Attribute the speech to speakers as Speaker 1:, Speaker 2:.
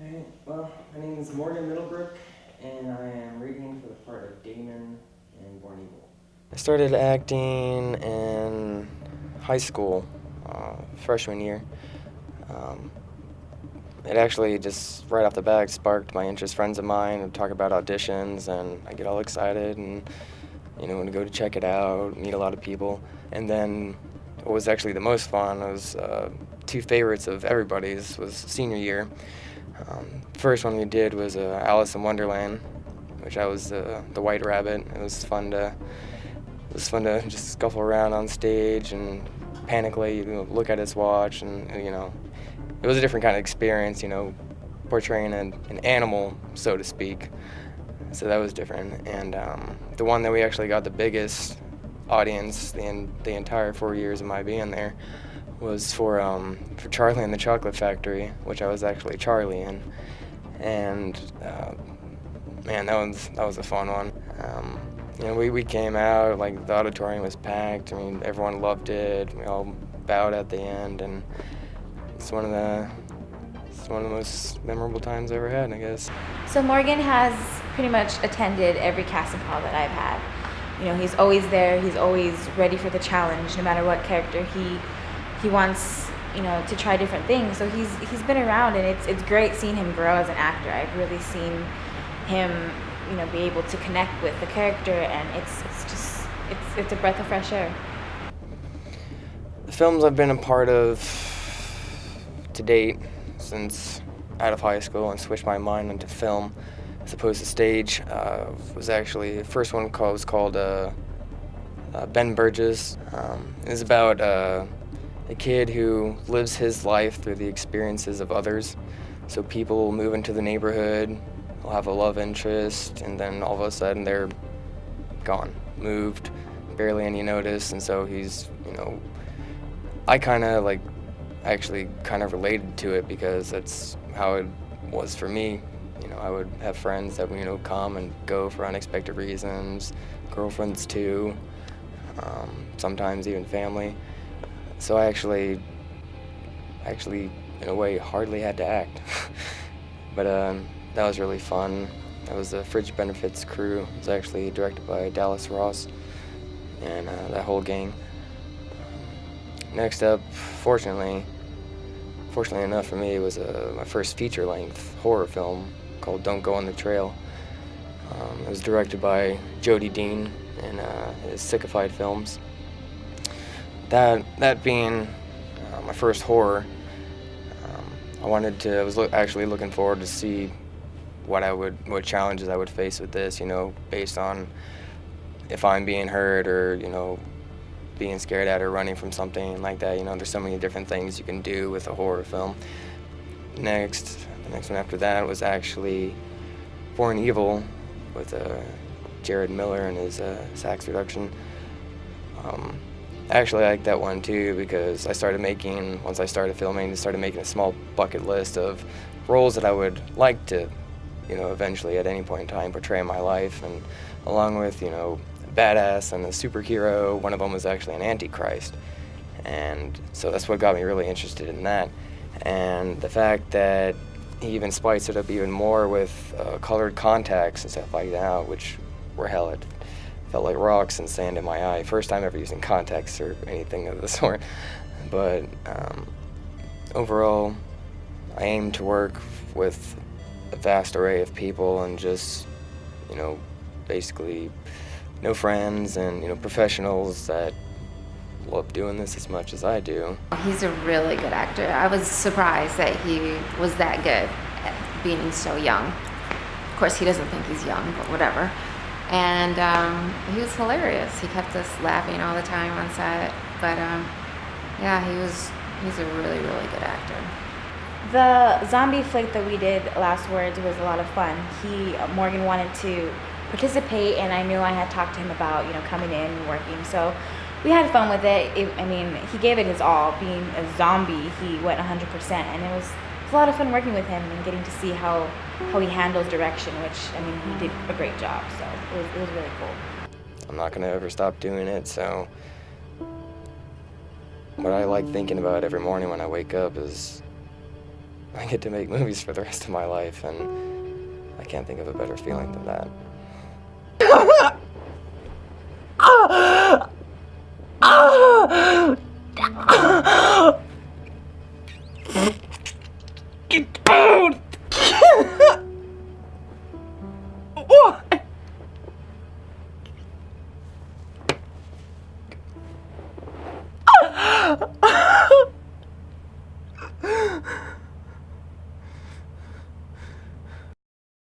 Speaker 1: Alright, well, my name is Morgan Middlebrook, and I am reading for the part of Damon in Born Evil. I started acting in high school, freshman year. Um, it actually just right off the bat sparked my interest. Friends of mine would talk about auditions, and I get all excited and want to go to check it out, meet a lot of people. And then what was actually the most fun was two favorites of everybody's was senior year. First one we did was Alice in Wonderland, which I was the White Rabbit. It was fun to just scuffle around on stage and panically look at his watch, and it was a different kind of experience, portraying an animal, so to speak. So that was different. And the one that we actually got the biggest audience the entire 4 years of my being there was for Charlie and the Chocolate Factory, which I was actually Charlie in. And man, that was a fun one. We came out, like, the auditorium was packed. I mean, everyone loved it. We all bowed at the end, and it's one of the most memorable times I ever had, I guess.
Speaker 2: So Morgan has pretty much attended every casting call that I've had. He's always there. He's always ready for the challenge, no matter what character he wants, to try different things. So he's been around, and it's great seeing him grow as an actor. I've really seen him, be able to connect with the character, and it's a breath of fresh air.
Speaker 1: The films I've been a part of to date, since out of high school and switched my mind into film as opposed to stage, was actually the first one was called Ben Burgess. It was about a kid who lives his life through the experiences of others. So people will move into the neighborhood, will have a love interest, and then all of a sudden they're gone, moved, barely any notice. And so he's, I actually kind of related to it because that's how it was for me. I would have friends that would, come and go for unexpected reasons, girlfriends too, sometimes even family. So I actually, in a way, hardly had to act. But that was really fun. That was the Fridge Benefits crew. It was actually directed by Dallas Ross and that whole gang. Next up, fortunately enough for me, it was my first feature-length horror film called Don't Go on the Trail. It was directed by Jody Dean in his Sycophied films. That being my first horror, I was actually looking forward to see what challenges I would face with this, based on if I'm being hurt or, being scared at or running from something like that. There's so many different things you can do with a horror film. The next one after that was actually Born Evil with Jared Miller and his sax reduction. I actually liked that one too because once I started filming, I started making a small bucket list of roles that I would like to, eventually at any point in time portray in my life. And along with, a badass and a superhero, one of them was actually an antichrist. And so that's what got me really interested in that. And the fact that he even spiced it up even more with colored contacts and stuff like that, which were hell, it felt like rocks and sand in my eye. First time ever using contacts or anything of the sort. But overall, I aim to work with a vast array of people and just, basically know friends and, professionals that love doing this as much as I do.
Speaker 3: He's a really good actor. I was surprised that he was that good at being so young. Of course, he doesn't think he's young, but whatever. And he was hilarious. He kept us laughing all the time on set. But yeah, he's a really, really good actor.
Speaker 2: The zombie flick that we did, Last Words, was a lot of fun. Morgan wanted to participate, and I knew I had talked to him about, coming in and working. So we had fun with it. He gave it his all. Being a zombie, he went 100%, and it was a lot of fun working with him and getting to see how he handles direction, which, he did a great job. So it was really cool.
Speaker 1: I'm not going to ever stop doing it, so what I like thinking about every morning when I wake up is I get to make movies for the rest of my life, and I can't think of a better feeling than that.
Speaker 4: Get out!